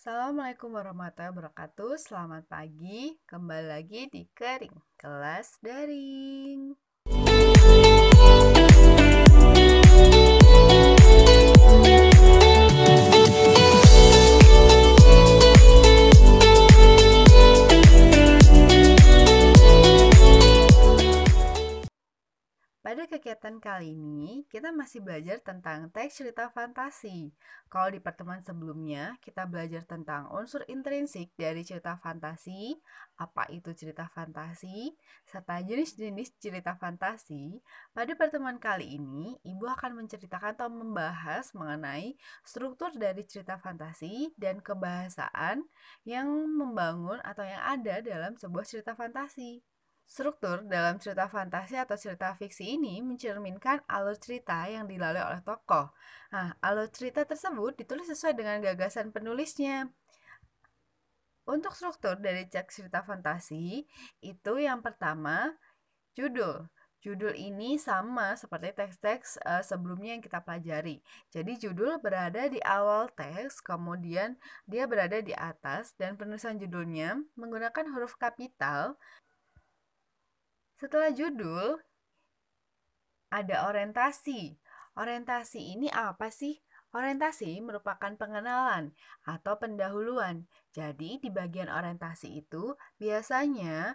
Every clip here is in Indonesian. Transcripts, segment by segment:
Assalamualaikum warahmatullahi wabarakatuh. Selamat pagi, kembali lagi di Kering Kelas Daring. Pada kegiatan kali ini, kita masih belajar tentang teks cerita fantasi. Kalau di pertemuan sebelumnya, kita belajar tentang unsur intrinsik dari cerita fantasi, apa itu cerita fantasi, serta jenis-jenis cerita fantasi. Pada pertemuan kali ini, Ibu akan menceritakan atau membahas mengenai struktur dari cerita fantasi dan kebahasaan yang membangun atau yang ada dalam sebuah cerita fantasi. Struktur dalam cerita fantasi atau cerita fiksi ini mencerminkan alur cerita yang dilalui oleh tokoh. Nah, alur cerita tersebut ditulis sesuai dengan gagasan penulisnya. Untuk struktur dari cerita fantasi, itu yang pertama, judul. Judul ini sama seperti teks-teks sebelumnya yang kita pelajari. Jadi judul berada di awal teks, kemudian dia berada di atas, dan penulisan judulnya menggunakan huruf kapital. Setelah judul, ada orientasi. Orientasi ini apa sih? Orientasi merupakan pengenalan atau pendahuluan. Jadi di bagian orientasi itu biasanya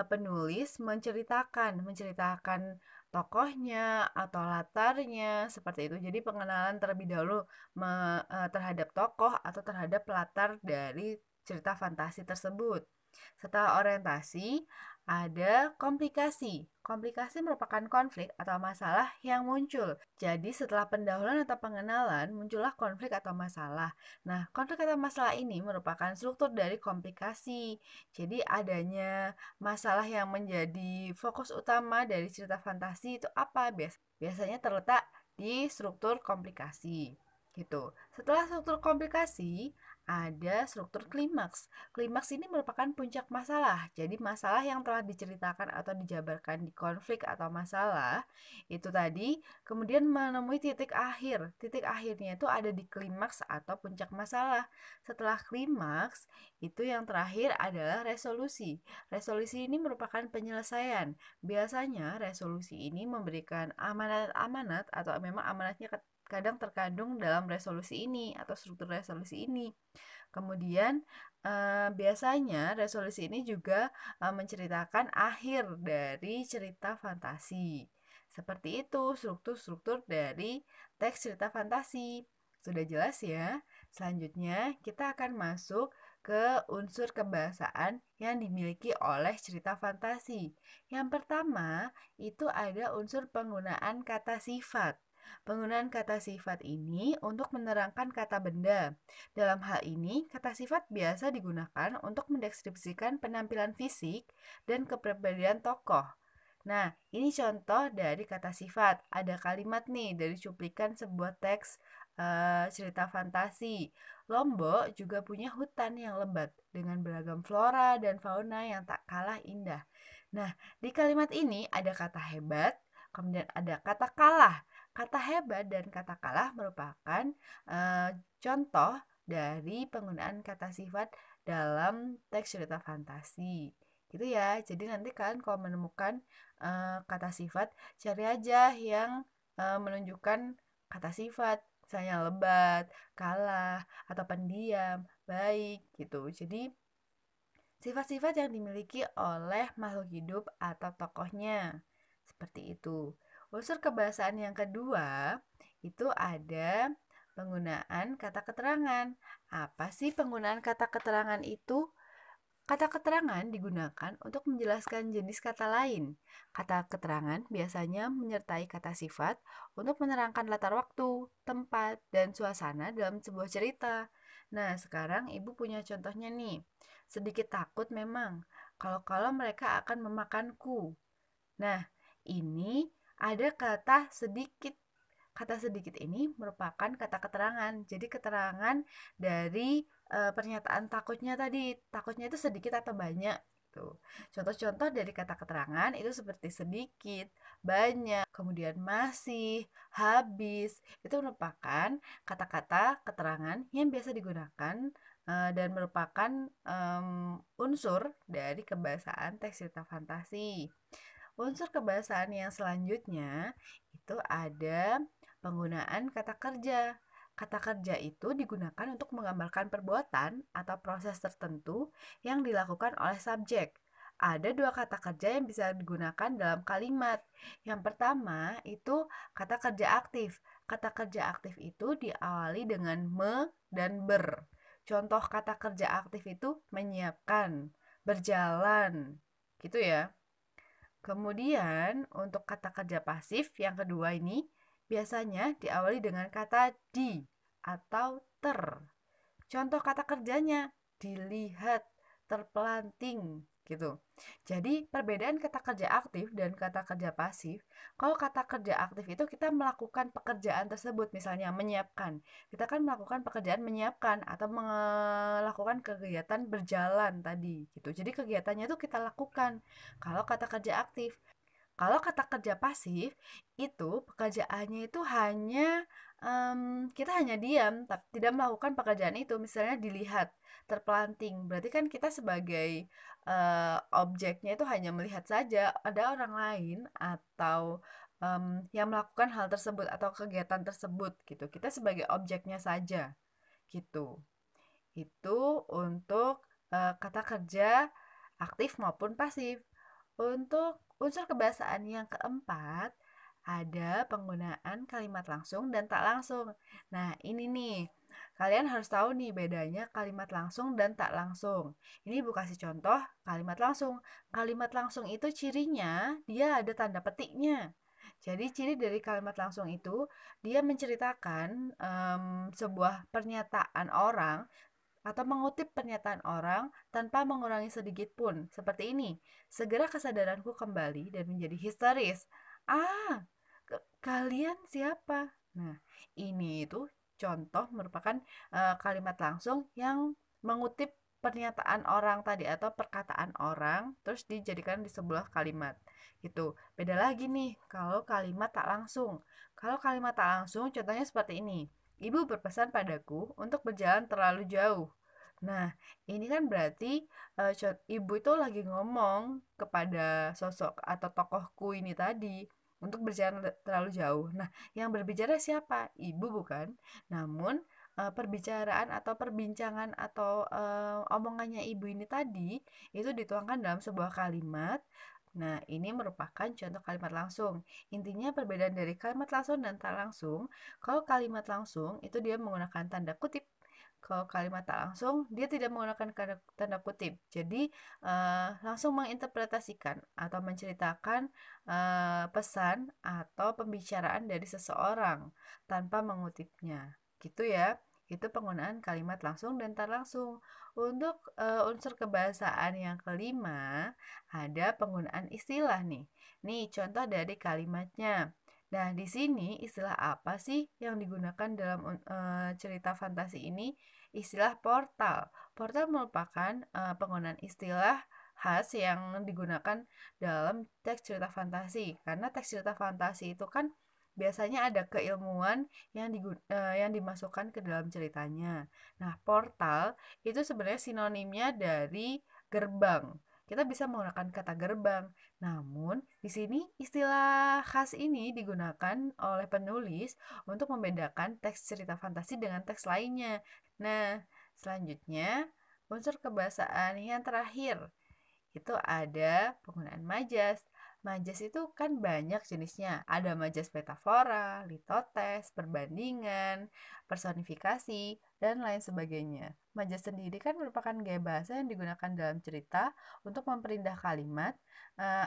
penulis menceritakan tokohnya atau latarnya seperti itu. Jadi pengenalan terlebih dahulu terhadap tokoh atau terhadap latar dari cerita fantasi tersebut. Setelah orientasi, ada komplikasi. Komplikasi merupakan konflik atau masalah yang muncul. Jadi setelah pendahuluan atau pengenalan, muncullah konflik atau masalah. Nah, konflik atau masalah ini merupakan struktur dari komplikasi. Jadi adanya masalah yang menjadi fokus utama dari cerita fantasi itu apa? Biasanya terletak di struktur komplikasi. Gitu. Setelah struktur komplikasi, ada struktur klimaks. Klimaks ini merupakan puncak masalah. Jadi masalah yang telah diceritakan atau dijabarkan di konflik atau masalah itu tadi kemudian menemui titik akhir. Titik akhirnya itu ada di klimaks atau puncak masalah. Setelah klimaks, itu yang terakhir adalah resolusi. Resolusi ini merupakan penyelesaian. Biasanya resolusi ini memberikan amanat-amanat atau memang amanatnya kadang terkandung dalam resolusi ini atau struktur resolusi ini. Kemudian biasanya resolusi ini juga menceritakan akhir dari cerita fantasi. Seperti itu struktur-struktur dari teks cerita fantasi. Sudah jelas ya? Selanjutnya kita akan masuk ke unsur kebahasaan yang dimiliki oleh cerita fantasi. Yang pertama, itu ada unsur penggunaan kata sifat. Penggunaan kata sifat ini untuk menerangkan kata benda. Dalam hal ini, kata sifat biasa digunakan untuk mendeskripsikan penampilan fisik dan kepribadian tokoh. Nah, ini contoh dari kata sifat. Ada kalimat nih dari cuplikan sebuah teks cerita fantasi. Lombok juga punya hutan yang lebat dengan beragam flora dan fauna yang tak kalah indah. Nah, di kalimat ini ada kata hebat, kemudian ada kata kalah. Kata hebat dan kata kalah merupakan contoh dari penggunaan kata sifat dalam teks cerita fantasi. Gitu ya. Jadi nanti kalian kalau menemukan kata sifat, cari aja yang menunjukkan kata sifat, misalnya lebat, kalah, atau pendiam, baik gitu. Jadi sifat-sifat yang dimiliki oleh makhluk hidup atau tokohnya. Seperti itu. Unsur kebahasaan yang kedua itu ada penggunaan kata keterangan. Apa sih penggunaan kata keterangan itu? Kata keterangan digunakan untuk menjelaskan jenis kata lain. Kata keterangan biasanya menyertai kata sifat untuk menerangkan latar waktu, tempat, dan suasana dalam sebuah cerita. Nah, sekarang Ibu punya contohnya nih. Sedikit takut memang, kalau mereka akan memakanku. Nah, ini ada kata sedikit. Kata sedikit ini merupakan kata keterangan. Jadi keterangan dari pernyataan takutnya tadi. Takutnya itu sedikit atau banyak. gitu. Contoh-contoh dari kata keterangan itu seperti sedikit, banyak, kemudian masih, habis. Itu merupakan kata-kata keterangan yang biasa digunakan dan merupakan unsur dari kebahasaan teks cerita fantasi. Unsur kebahasaan yang selanjutnya itu ada penggunaan kata kerja. Kata kerja itu digunakan untuk menggambarkan perbuatan atau proses tertentu yang dilakukan oleh subjek. Ada dua kata kerja yang bisa digunakan dalam kalimat. Yang pertama itu kata kerja aktif. Kata kerja aktif itu diawali dengan me dan ber. Contoh kata kerja aktif itu menyiapkan, berjalan, gitu ya. Kemudian untuk kata kerja pasif yang kedua ini biasanya diawali dengan kata di atau ter. Contoh kata kerjanya dilihat, terpelanting gitu. Jadi perbedaan kata kerja aktif dan kata kerja pasif, kalau kata kerja aktif itu kita melakukan pekerjaan tersebut, misalnya menyiapkan. Kita kan melakukan pekerjaan menyiapkan atau melakukan kegiatan berjalan tadi gitu. Jadi kegiatannya itu kita lakukan. Kalau kata kerja aktif, kalau kata kerja pasif, itu pekerjaannya itu hanya kita hanya diam, tapi tidak melakukan pekerjaan itu. Misalnya dilihat, terpelanting. Berarti kan kita sebagai objeknya itu hanya melihat saja. Ada orang lain atau yang melakukan hal tersebut atau kegiatan tersebut gitu. Kita sebagai objeknya saja gitu. Itu untuk kata kerja aktif maupun pasif. Untuk unsur kebahasaan yang keempat, ada penggunaan kalimat langsung dan tak langsung. Nah, ini nih, kalian harus tahu nih bedanya kalimat langsung dan tak langsung. Ini Ibu kasih contoh kalimat langsung. Kalimat langsung itu cirinya dia ada tanda petiknya. Jadi ciri dari kalimat langsung itu dia menceritakan sebuah pernyataan orang atau mengutip pernyataan orang tanpa mengurangi sedikit pun. Seperti ini, segera kesadaranku kembali dan menjadi histeris. Ah, kalian siapa? Nah, ini itu contoh merupakan kalimat langsung yang mengutip pernyataan orang tadi atau perkataan orang terus dijadikan di sebuah kalimat gitu. Beda lagi nih kalau kalimat tak langsung. Kalau kalimat tak langsung contohnya seperti ini. Ibu berpesan padaku untuk berjalan terlalu jauh. Nah, ini kan berarti ibu itu lagi ngomong kepada sosok atau tokohku ini tadi untuk berjalan terlalu jauh. Nah, yang berbicara siapa? Ibu bukan? Namun perbicaraan atau perbincangan atau omongannya ibu ini tadi itu dituangkan dalam sebuah kalimat. Nah, ini merupakan contoh kalimat langsung. Intinya perbedaan dari kalimat langsung dan tak langsung. Kalau kalimat langsung itu dia menggunakan tanda kutip. Kalau kalimat tak langsung, dia tidak menggunakan tanda kutip. Jadi, langsung menginterpretasikan atau menceritakan pesan atau pembicaraan dari seseorang tanpa mengutipnya. Gitu ya. Itu penggunaan kalimat langsung dan tak langsung. Untuk unsur kebahasaan yang kelima, ada penggunaan istilah nih. Nih, contoh dari kalimatnya. Nah, di sini istilah apa sih yang digunakan dalam cerita fantasi ini? Istilah portal. Portal merupakan penggunaan istilah khas yang digunakan dalam teks cerita fantasi. Karena teks cerita fantasi itu kan biasanya ada keilmuan yang dimasukkan ke dalam ceritanya. Nah, portal itu sebenarnya sinonimnya dari gerbang. Kita bisa menggunakan kata gerbang. Namun, di sini istilah khas ini digunakan oleh penulis untuk membedakan teks cerita fantasi dengan teks lainnya. Nah, selanjutnya unsur kebahasaan yang terakhir itu ada penggunaan majas. Majas itu kan banyak jenisnya. Ada majas metafora, litotes, perbandingan, personifikasi, dan lain sebagainya. Majas sendiri kan merupakan gaya bahasa yang digunakan dalam cerita untuk memperindah kalimat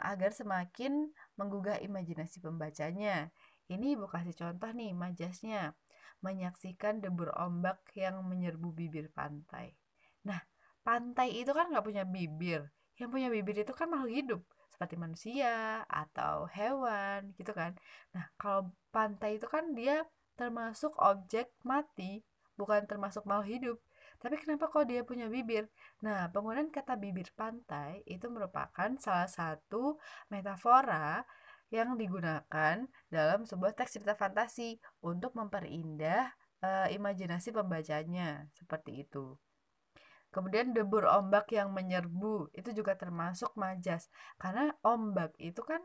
agar semakin menggugah imajinasi pembacanya. Ini Ibu kasih contoh nih majasnya. Menyaksikan debur ombak yang menyerbu bibir pantai. Nah, pantai itu kan nggak punya bibir. Yang punya bibir itu kan makhluk hidup seperti manusia atau hewan gitu kan. Nah, kalau pantai itu kan dia termasuk objek mati, bukan termasuk makhluk hidup. Tapi kenapa kok dia punya bibir? Nah, penggunaan kata bibir pantai itu merupakan salah satu metafora yang digunakan dalam sebuah teks cerita fantasi untuk memperindah imajinasi pembacanya, seperti itu. Kemudian debur ombak yang menyerbu itu juga termasuk majas. Karena ombak itu kan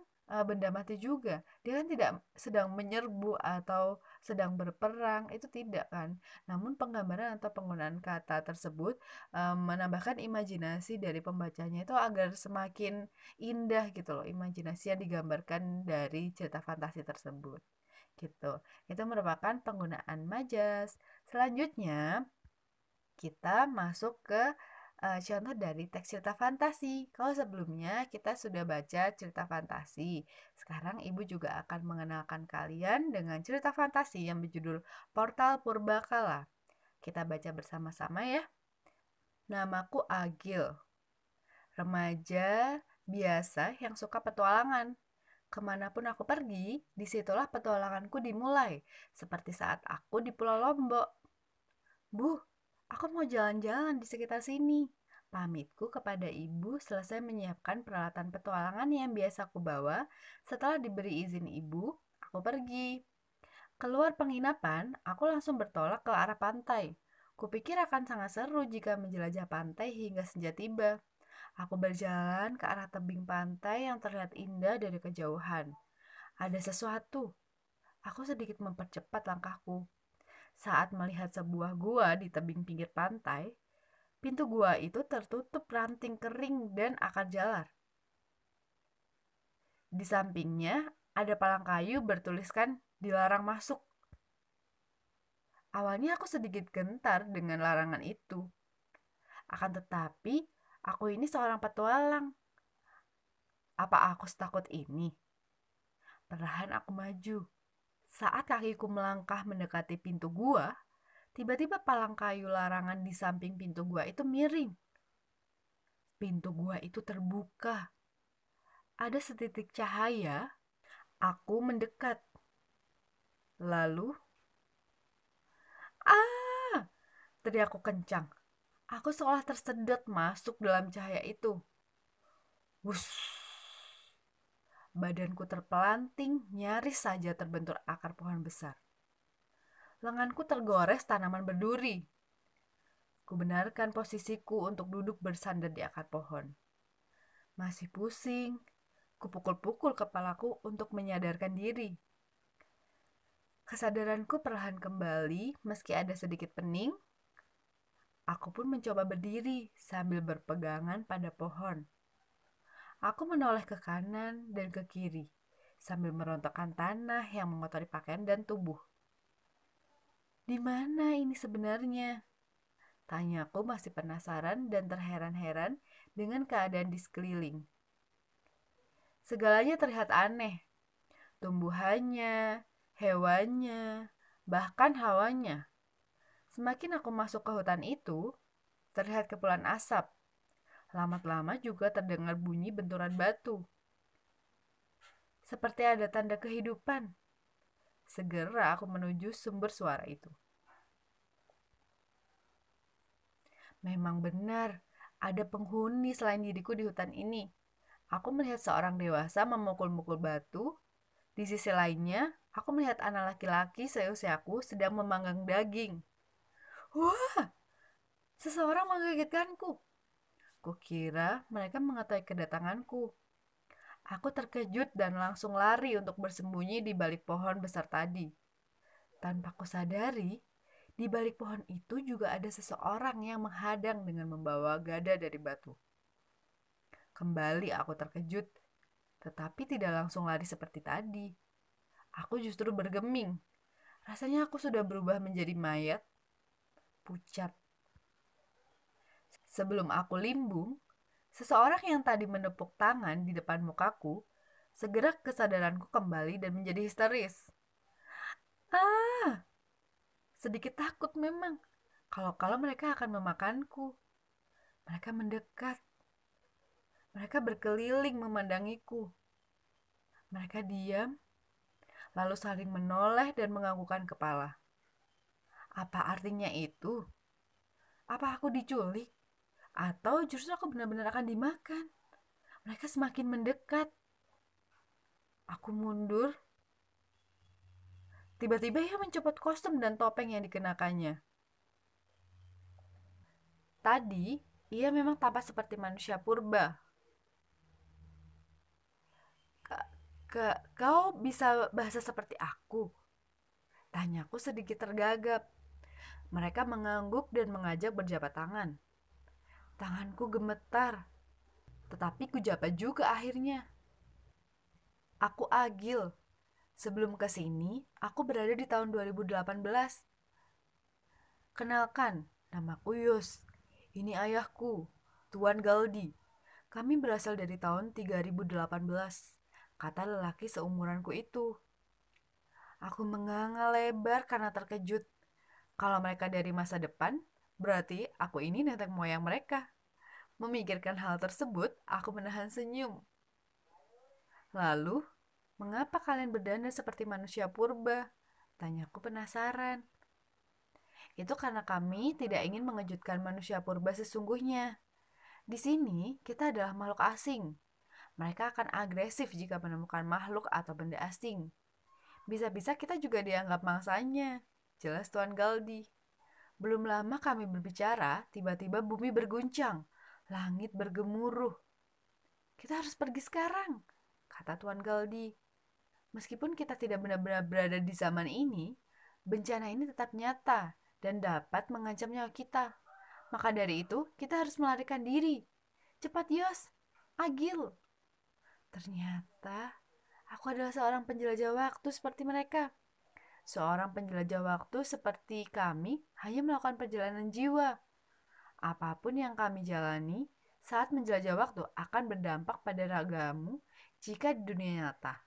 benda mati juga. Dia kan tidak sedang menyerbu atau sedang berperang, itu tidak kan. Namun penggambaran atau penggunaan kata tersebut menambahkan imajinasi dari pembacanya itu agar semakin indah gitu loh, imajinasi yang digambarkan dari cerita fantasi tersebut. Gitu. Itu merupakan penggunaan majas. Selanjutnya, kita masuk ke contoh dari teks cerita fantasi. Kalau sebelumnya kita sudah baca cerita fantasi, sekarang ibu juga akan mengenalkan kalian dengan cerita fantasi yang berjudul Portal Purbakala. Kita baca bersama-sama ya. Namaku Agil, remaja biasa yang suka petualangan. Kemanapun aku pergi, disitulah petualanganku dimulai, seperti saat aku di Pulau Lombok. Bu, aku mau jalan-jalan di sekitar sini. Pamitku kepada ibu selesai menyiapkan peralatan petualangan yang biasa aku bawa. Setelah diberi izin ibu, aku pergi. Keluar penginapan, aku langsung bertolak ke arah pantai. Kupikir akan sangat seru jika menjelajah pantai hingga senja tiba. Aku berjalan ke arah tebing pantai yang terlihat indah dari kejauhan. Ada sesuatu. Aku sedikit mempercepat langkahku. Saat melihat sebuah gua di tebing pinggir pantai, pintu gua itu tertutup ranting kering dan akar jalar. Di sampingnya ada palang kayu bertuliskan dilarang masuk. Awalnya aku sedikit gentar dengan larangan itu. Akan tetapi, aku ini seorang petualang. Apa aku setakut ini? Perlahan aku maju. Saat kakiku melangkah mendekati pintu gua, tiba-tiba palang kayu larangan di samping pintu gua itu miring. Pintu gua itu terbuka. Ada setitik cahaya. Aku mendekat. Lalu, ah! Teriakku kencang. Aku seolah tersedot masuk dalam cahaya itu. Wuss! Badanku terpelanting, nyaris saja terbentur akar pohon besar. Lenganku tergores tanaman berduri. Kubenarkan posisiku untuk duduk bersandar di akar pohon. Masih pusing, kupukul-pukul kepalaku untuk menyadarkan diri. Kesadaranku perlahan kembali meski ada sedikit pening. Aku pun mencoba berdiri sambil berpegangan pada pohon. Aku menoleh ke kanan dan ke kiri sambil merontokkan tanah yang mengotori pakaian dan tubuh. Di mana ini sebenarnya? Tanyaku masih penasaran dan terheran-heran dengan keadaan di sekeliling. Segalanya terlihat aneh. Tumbuhannya, hewannya, bahkan hawanya. Semakin aku masuk ke hutan itu, terlihat kepulan asap. Lama-lama juga terdengar bunyi benturan batu. Seperti ada tanda kehidupan. Segera aku menuju sumber suara itu. Memang benar, ada penghuni selain diriku di hutan ini. Aku melihat seorang dewasa memukul-mukul batu. Di sisi lainnya, aku melihat anak laki-laki seusiaku sedang memanggang daging. Wah, seseorang mengagetkanku. Kukira mereka mengetahui kedatanganku. Aku terkejut dan langsung lari untuk bersembunyi di balik pohon besar tadi. Tanpa kusadari, di balik pohon itu juga ada seseorang yang menghadang dengan membawa gada dari batu. Kembali aku terkejut, tetapi tidak langsung lari seperti tadi. Aku justru bergeming. Rasanya aku sudah berubah menjadi mayat, pucat. Sebelum aku limbung, seseorang yang tadi menepuk tangan di depan mukaku, segera kesadaranku kembali dan menjadi histeris. Ah, sedikit takut memang. Kalau mereka akan memakanku. Mereka mendekat. Mereka berkeliling memandangiku. Mereka diam, lalu saling menoleh dan menganggukkan kepala. Apa artinya itu? Apa aku diculik? Atau justru aku benar-benar akan dimakan? Mereka semakin mendekat. Aku mundur. Tiba-tiba ia mencopot kostum dan topeng yang dikenakannya. Tadi, ia memang tampak seperti manusia purba. Kau bisa bahasa seperti aku? Tanyaku sedikit tergagap. Mereka mengangguk dan mengajak berjabat tangan. Tanganku gemetar, tetapi kujabat juga akhirnya. Aku Agil. Sebelum ke sini, aku berada di tahun 2018. Kenalkan, namaku Yus. Ini ayahku, Tuan Galdi. Kami berasal dari tahun 3018, kata lelaki seumuranku itu. Aku menganga lebar karena terkejut. Kalau mereka dari masa depan, berarti aku ini nenek moyang mereka. Memikirkan hal tersebut, aku menahan senyum. Lalu, mengapa kalian berdandan seperti manusia purba? Tanyaku penasaran. Itu karena kami tidak ingin mengejutkan manusia purba sesungguhnya. Di sini, kita adalah makhluk asing. Mereka akan agresif jika menemukan makhluk atau benda asing. Bisa-bisa kita juga dianggap mangsanya. Jelas Tuan Galdi. Belum lama kami berbicara, tiba-tiba bumi berguncang. Langit bergemuruh. Kita harus pergi sekarang, kata Tuan Galdi. Meskipun kita tidak benar-benar berada di zaman ini, bencana ini tetap nyata dan dapat mengancam nyawa kita. Maka dari itu, kita harus melarikan diri. Cepat, Yos. Agil. Ternyata, aku adalah seorang penjelajah waktu seperti mereka. Seorang penjelajah waktu seperti kami hanya melakukan perjalanan jiwa. Apapun yang kami jalani saat menjelajah waktu akan berdampak pada ragamu jika di dunia nyata.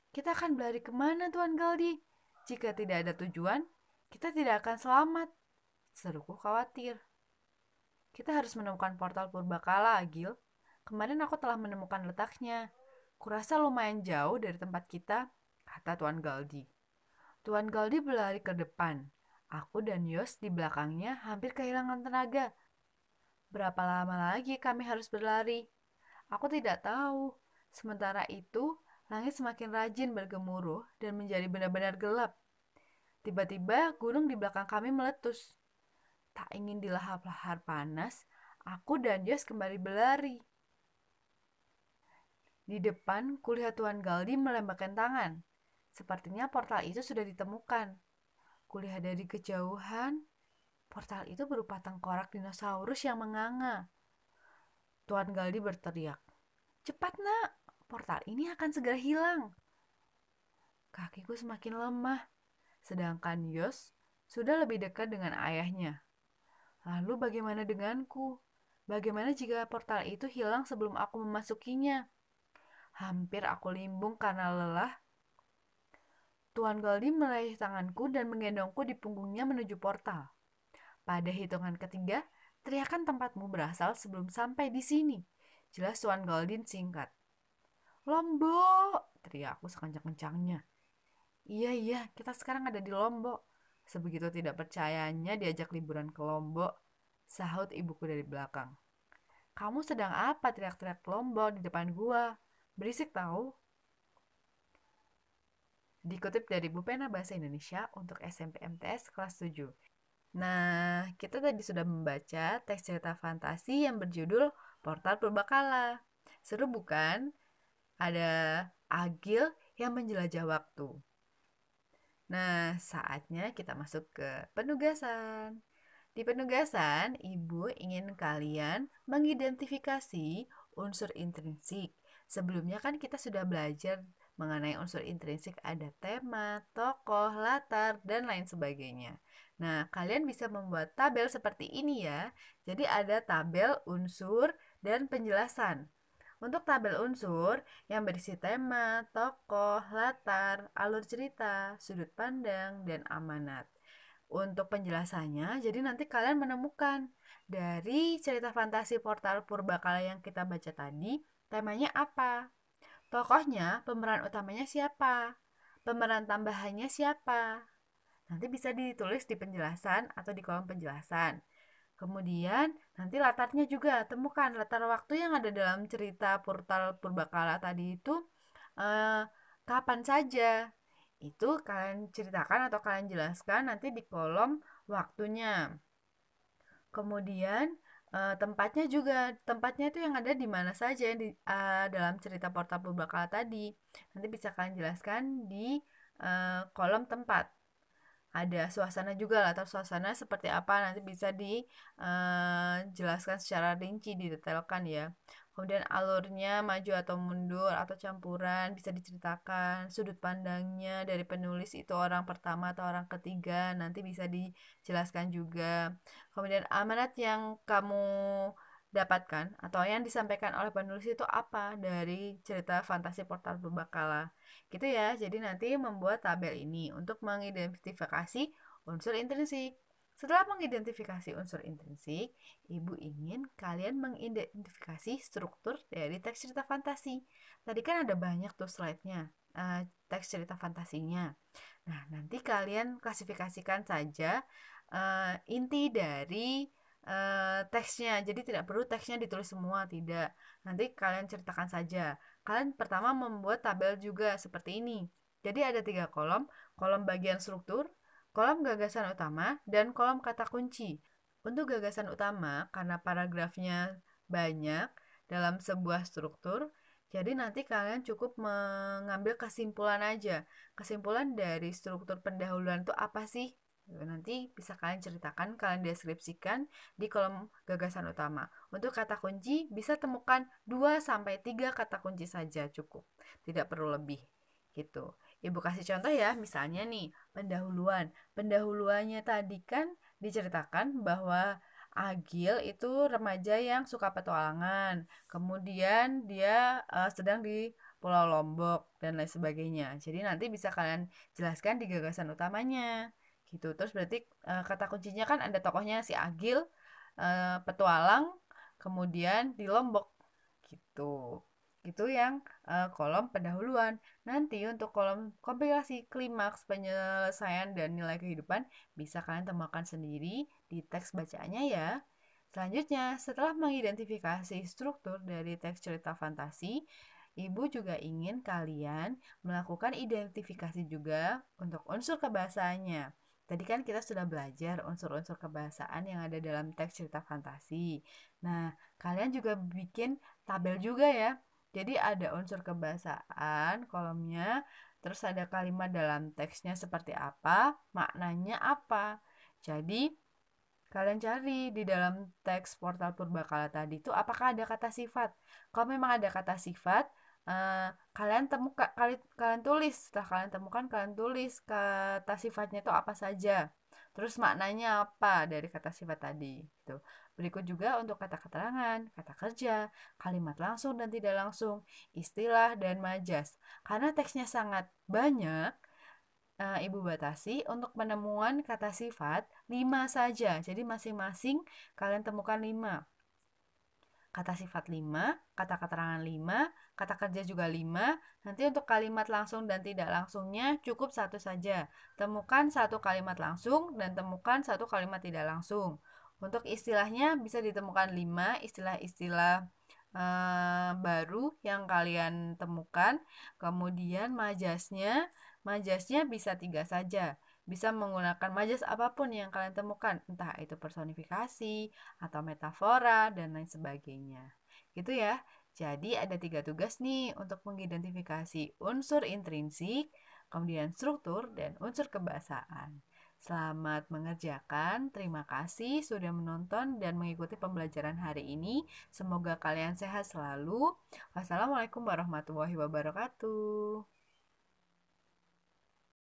Kita akan berlari kemana, Tuan Galdi? Jika tidak ada tujuan, kita tidak akan selamat. Seruku khawatir. Kita harus menemukan portal purbakala, Agil. Kemarin aku telah menemukan letaknya. Kurasa lumayan jauh dari tempat kita, kata Tuan Galdi. Tuan Galdi berlari ke depan. Aku dan Yos di belakangnya hampir kehilangan tenaga. Berapa lama lagi kami harus berlari? Aku tidak tahu. Sementara itu, langit semakin rajin bergemuruh dan menjadi benar-benar gelap. Tiba-tiba gunung di belakang kami meletus. Tak ingin dilahap-lahar panas, aku dan Yos kembali berlari. Di depan, kulihat Tuan Galdi melambaikan tangan. Sepertinya portal itu sudah ditemukan. Kulihat dari kejauhan, portal itu berupa tengkorak dinosaurus yang menganga. Tuan Galdi berteriak, "Cepat nak, portal ini akan segera hilang." Kakiku semakin lemah, sedangkan Yos sudah lebih dekat dengan ayahnya. Lalu bagaimana denganku? Bagaimana jika portal itu hilang sebelum aku memasukinya? Hampir aku limbung karena lelah. Tuan Galdi meraih tanganku dan menggendongku di punggungnya menuju portal. Pada hitungan ketiga, teriakan tempatmu berasal sebelum sampai di sini. Jelas Tuan Goldin singkat. Lombok, teriakku sekencang-kencangnya. Iya, kita sekarang ada di Lombok. Sebegitu tidak percayanya diajak liburan ke Lombok, sahut ibuku dari belakang. Kamu sedang apa teriak-teriak Lombok di depan gua? Berisik tahu. Dikutip dari Bupena Bahasa Indonesia untuk SMP MTS kelas 7. Nah, kita tadi sudah membaca teks cerita fantasi yang berjudul Portal Purbakala. Seru bukan? Ada Agil yang menjelajah waktu. Nah, saatnya kita masuk ke penugasan. Di penugasan, Ibu ingin kalian mengidentifikasi unsur intrinsik. Sebelumnya kan kita sudah belajar mengenai unsur intrinsik, ada tema, tokoh, latar, dan lain sebagainya. Nah, kalian bisa membuat tabel seperti ini ya. Jadi ada tabel unsur dan penjelasan. Untuk tabel unsur yang berisi tema, tokoh, latar, alur cerita, sudut pandang, dan amanat. Untuk penjelasannya, jadi nanti kalian menemukan dari cerita fantasi Portal Purbakala yang kita baca tadi, temanya apa? Tokohnya, pemeran utamanya siapa? Pemeran tambahannya siapa? Nanti bisa ditulis di penjelasan atau di kolom penjelasan. Kemudian nanti latarnya juga temukan latar waktu yang ada dalam cerita portal Purbakala tadi itu eh, kapan saja. Itu kalian ceritakan atau kalian jelaskan nanti di kolom waktunya. Kemudian tempatnya juga, tempatnya itu yang ada di mana saja dalam cerita portal Purbakala tadi. Nanti bisa kalian jelaskan di kolom tempat. Ada suasana juga, latar suasana seperti apa nanti bisa dijelaskan secara rinci, didetailkan ya. Kemudian alurnya maju atau mundur atau campuran bisa diceritakan. Sudut pandangnya dari penulis itu orang pertama atau orang ketiga nanti bisa dijelaskan juga. Kemudian amanat yang kamu dapatkan atau yang disampaikan oleh penulis itu apa dari cerita fantasi Portal Purbakala. Gitu ya. Jadi nanti membuat tabel ini untuk mengidentifikasi unsur intrinsik. Setelah mengidentifikasi unsur intrinsik, Ibu ingin kalian mengidentifikasi struktur dari teks cerita fantasi. Tadi kan ada banyak tuh slide-nya, teks cerita fantasinya. Nah, nanti kalian klasifikasikan saja inti dari teksnya. Jadi tidak perlu teksnya ditulis semua, tidak. Nanti kalian ceritakan saja. Kalian pertama membuat tabel juga seperti ini. Jadi ada 3 kolom, kolom bagian struktur, kolom gagasan utama, dan kolom kata kunci. Untuk gagasan utama, karena paragrafnya banyak dalam sebuah struktur, jadi nanti kalian cukup mengambil kesimpulan aja. Kesimpulan dari struktur pendahuluan itu apa sih? Nanti bisa kalian ceritakan, kalian deskripsikan di kolom gagasan utama. Untuk kata kunci bisa temukan 2 sampai 3 kata kunci saja cukup. Tidak perlu lebih gitu. Ibu kasih contoh ya, misalnya nih, pendahuluan. Pendahuluannya tadi kan diceritakan bahwa Agil itu remaja yang suka petualangan. Kemudian dia sedang di Pulau Lombok dan lain sebagainya. Jadi nanti bisa kalian jelaskan di gagasan utamanya gitu. Terus berarti kata kuncinya kan ada tokohnya si Agil, petualang, kemudian di Lombok gitu. Itu yang kolom pendahuluan. Nanti untuk kolom kompilasi, klimaks, penyelesaian dan nilai kehidupan bisa kalian temukan sendiri di teks bacaannya ya. Selanjutnya, setelah mengidentifikasi struktur dari teks cerita fantasi, Ibu juga ingin kalian melakukan identifikasi juga untuk unsur kebahasaannya. Tadi kan kita sudah belajar unsur-unsur kebahasaan yang ada dalam teks cerita fantasi. Nah, kalian juga bikin tabel juga ya. Jadi ada unsur kebahasaan kolomnya, terus ada kalimat dalam teksnya seperti apa, maknanya apa. Jadi kalian cari di dalam teks portal Purbakala tadi itu apakah ada kata sifat. Kalau memang ada kata sifat, kalian temukan, kalian tulis. Setelah kalian temukan, kalian tulis kata sifatnya itu apa saja. Terus maknanya apa dari kata sifat tadi. Gitu. Berikut juga untuk kata keterangan, kata kerja, kalimat langsung dan tidak langsung, istilah, dan majas. Karena teksnya sangat banyak, Ibu batasi untuk penemuan kata sifat 5 saja. Jadi masing-masing kalian temukan 5. Kata sifat 5, kata keterangan 5, kata kerja juga 5. Nanti untuk kalimat langsung dan tidak langsungnya cukup satu saja. Temukan satu kalimat langsung dan temukan satu kalimat tidak langsung. Untuk istilahnya bisa ditemukan 5 istilah-istilah baru yang kalian temukan. Kemudian majasnya bisa 3 saja. Bisa menggunakan majas apapun yang kalian temukan, entah itu personifikasi atau metafora dan lain sebagainya. Gitu ya. Jadi ada 3 tugas nih untuk mengidentifikasi unsur intrinsik, kemudian struktur dan unsur kebahasaan. Selamat mengerjakan. Terima kasih sudah menonton dan mengikuti pembelajaran hari ini. Semoga kalian sehat selalu. Wassalamualaikum warahmatullahi wabarakatuh.